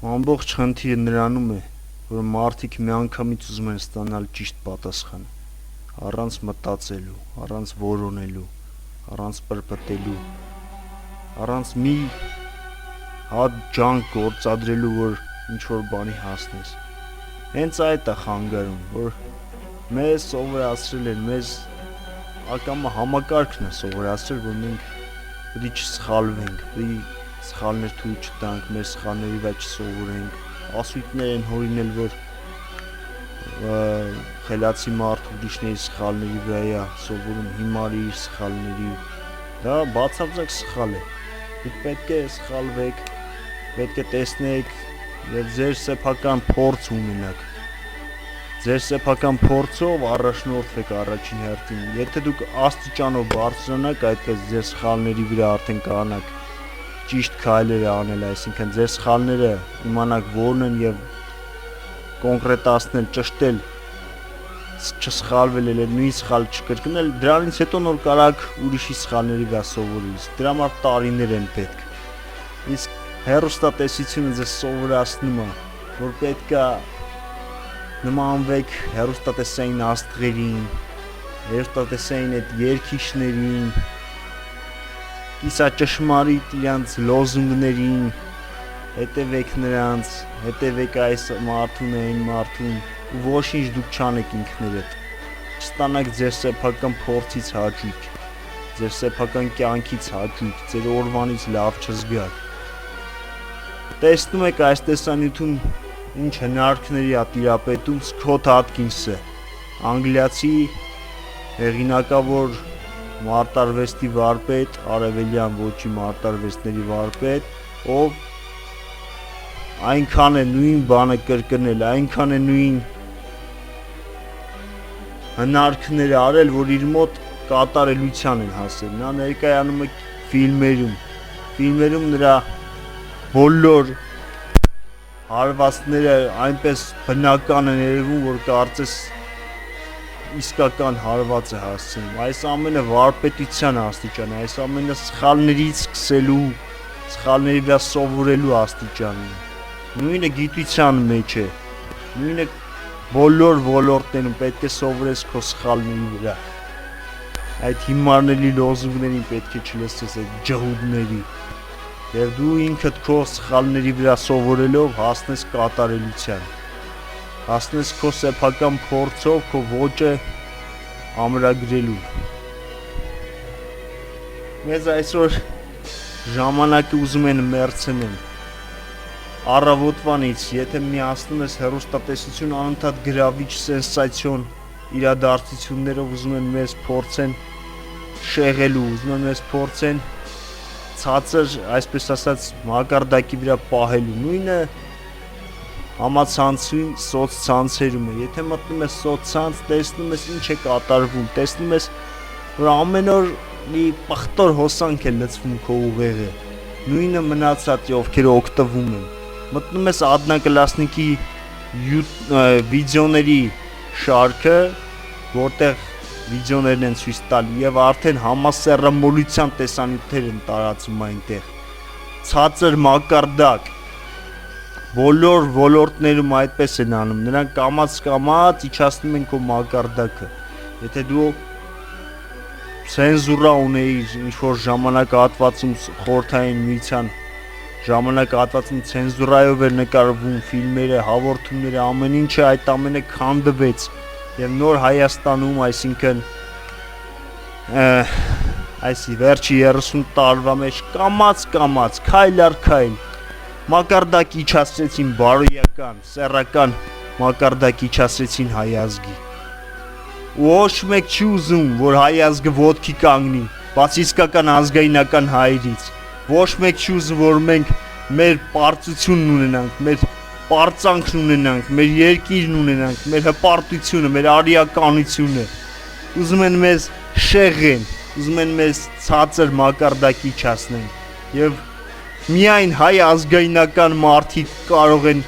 Ամբողջ խնդիրը նրանում է, որ մարդիկ միանգամից ուզում են ստանալ ճիշտ պատասխան, առանց մտածելու, առանց որոնելու, առանց պրպտելու, առանց մի հատ ջանք գործադրելու, որ ինչ-որ բանի հասնես։ Հենց այդ է խանգարում, որ մեզ սովորացրել են, մեզ ակամա համակարգն է սովորացրել, որ մենք պետք է չսխալվենք, պետք է սխալներ թույլ չտանք, մեր սխալների վրա չսովորենք, ասույթներ են հորինել, որ խելացի մարդ ուրիշների սխալների վրա է սովորում, հիմարի իր սխալների, դա բացարձակ սխալ է, դուք պետք է սխալվեք, պետք է տեսնեք և ձեր սեփական փորձ ունենաք, ձեր սեփական փորձով առաջնորդվեք առաջին հերթին, եթե դուք աստիճանով բարձրանաք, այդպես ձեր սխալների վրա արդեն կարողանաք ճիշտ քայլեր անել, այսինքն ձեր սխալները իմանաք որն են և կոնկրետացնել, ճշտել, չսխալվել էլ նույն սխալ չկրկնել, դրանից հետո նոր կարաք ուրիշի սխալների վրա սովորել, դրա համար տարիներ են պետք, իսկ հեռուստատեսությունը ձեզ սովորացնում է, որ պետք է նմանվեք հեռուստատեսային աստղերին, հեռուստատեսային այդ երգիչներին, կիսաճշմարիտ իրանց լոզունգներին, հետևեք նրանց, հետևեք այս մարդուն, այն մարդուն, ու ոչինչ դուք չանեք ինքներդ, չստանաք ձեր սեփական փորձից հաճույք, ձեր սեփական կյանքից հաճույք, ձեր օրվանից լավ չզգաք։ Տեսնում եք այս տեսանյութում ինչ հնարքների է տիրապետում Սքոթ Աթկինսը, անգլիացի հեղինակավոր մարտարվեստի վարպետ, արևելյան ոճի մարտարվեստների վարպետ, ով այնքան է նույն բանը կրկնել, այնքան է նույն հնարքները արել, որ իր մոտ կատարելության են հասել, նա ներկայանում է ֆիլմերում նրա բոլոր հարվածները այնպես բնական են երևում, որ կարծես իսկական հարված է հասցնում, այս ամենը վարպետության աստիճան է, այս ամենը սխալներից սկսելու, սխալների վրա սովորելու աստիճանն է, նույնը գիտության մեջ է, նույնը բոլոր ոլորտներում պետք է սովորես քո սխալների վրա, այդ հիմարների լոզունգներին պետք է չլսես, այդ ջհուդների, և դու ինքդ քո սխալների վրա սովորելով հասնես կատարելության, հասնես քո սեփական փորձով քո ոճը ամրագրելու։ Մեզ այսօր ժամանակը ուզում են մերցնել, առավոտվանից, եթե միացնում ես հեռուստատեսություն անընդհատ գրավիչ սենսացիոն իրադարձություններով ուզում են մեզ փորձեն շեղելու, ուզում են մեզ փորձեն ցածր, այսպես ասած, մակարդակի վրա պահելու, նույնը համացանցի սոցցանցերում է, եթե մտնում ես սոցցանց, տեսնում ես ինչ է կատարվում, տեսնում ես, որ ամեն օր մի պղտոր հոսանք է լցվում քո ուղեղը, նույնը մնացածի ովքեր օգտվում են, մտնում ես Ադնակլասնիկի վիդեոների շարքը, որտեղ վիդեոներն են ցույց տալի և արդեն համասեռամոլության տեսանյութեր են տարածում այնտեղ, ցածր մակարդակ, բոլոր ոլորտներում այդպես են անում, նրանք կամաց իջացնում են քո մակարդակը, եթե դու ցենզուրա ունեիր ինչ-որ ժամանակահատվածում խորհրդային միության ժամանակահատվածում ցենզուրայով էր նկարվում ֆիլմերը, հաղորդումները, ամեն ինչը այդ ամենը քանդվեց և նոր Հայաստանում, այսինքն այս վերջի 30 տարվա մեջ կամաց, քայլ առ քայլ մակարդակ իջացրեցին բարոյական, սեռական մակարդակ իջացրեցին հայ ազգի։ Ոչ մեկ չի ուզում, որ հայ ազգը ոտքի կանգնի, բացի իսկական ազգայնական հայերից։ Ոչ մեկ չի ուզում, որ մենք մեր պարծությունն ունենանք, մեր պարծանքն ունենանք, մեր երկիրն ունենանք, մեր հպարտությունը, մեր արիականությունը, ուզում են մեզ շեղեն, ուզում են մեզ ցածր մակարդակի իջացնեն և միայն հայ ազգայնական մարդիկ կարող են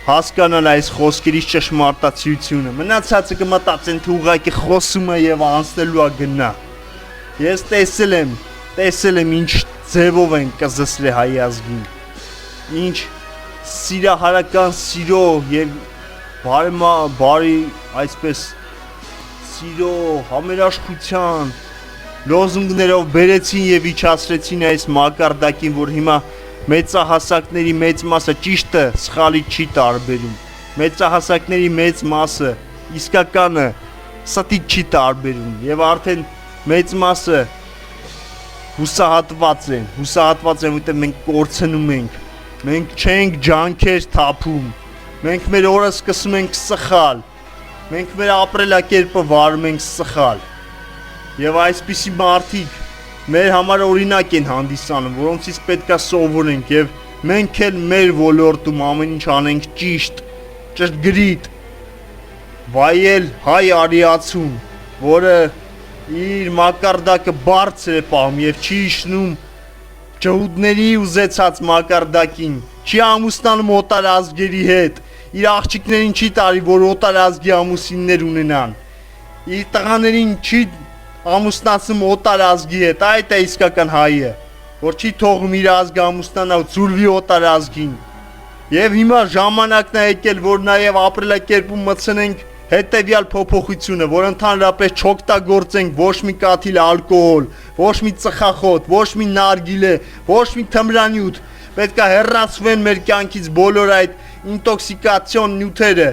հասկանալ այս խոսքերից ճշմարտացիությունը, մնացածը կմտածեն, թե ուղղակի խոսում է և անցնելու է գնա։ Ես տեսել եմ ինչ ձևով են կզսրել հայ ազգին, ինչ սիրահարական սիրո եւ բարի այսպես սիրո համերաշխության լոզունգներով բերեցին եւ իջացրեցին այս մակարդակին, որ հիմա մեծահասակների մեծ մասը ճիշտը սխալի չի տարբերում։ Մեծահասակների մեծ մասը իսկականը ստից չի տարբերում եւ արդեն մեծ մասը հուսահատված են, որտեղ մենք կորցնում ենք, մենք չենք ջանքեր թափում, մենք մեր օրը սկսում ենք սխալ, մենք մեր ապրելակերպը վարում ենք սխալ եւ այսպիսի մարդիկ մեր համար օրինակ են հանդիսանում, որոնցից պետքա սովորենք եւ մենք էլ մեր ոլորտում ամեն ինչ անենք ճիշտ, ճշգրիտ, վայել հայ արիացուն, որը իր մակարդակը բարձր է պահում եւ չի իջնում ջհուդների ուզեցած մակարդակին, չի ամուսնանում օտար ազգերի հետ, իր աղջիկներին չի տարի, որ օտար ազգի ամուսիններ ունենան, իր տղաներին չի ամուսնացնում օտար ազգի հետ, այդ է իսկական հայը, որ չի թողում իր ազգը ամուսնանա ու ծուրվի օտար ազգին։ Եվ հիմա ժամանակն է եկել, որ նաեւ ապրելակերպում մտցնենք հետևյալ փոփոխությունը, որ ընդհանրապես չօգտագործենք ոչ մի կաթիլ ալկոհոլ, ոչ մի ծխախոտ, ոչ մի նարգիլե, ոչ մի թմրանյութ, պետք է հեռացվեն մեր կյանքից բոլոր այդ ինտոքսիկացիոն նյութերը,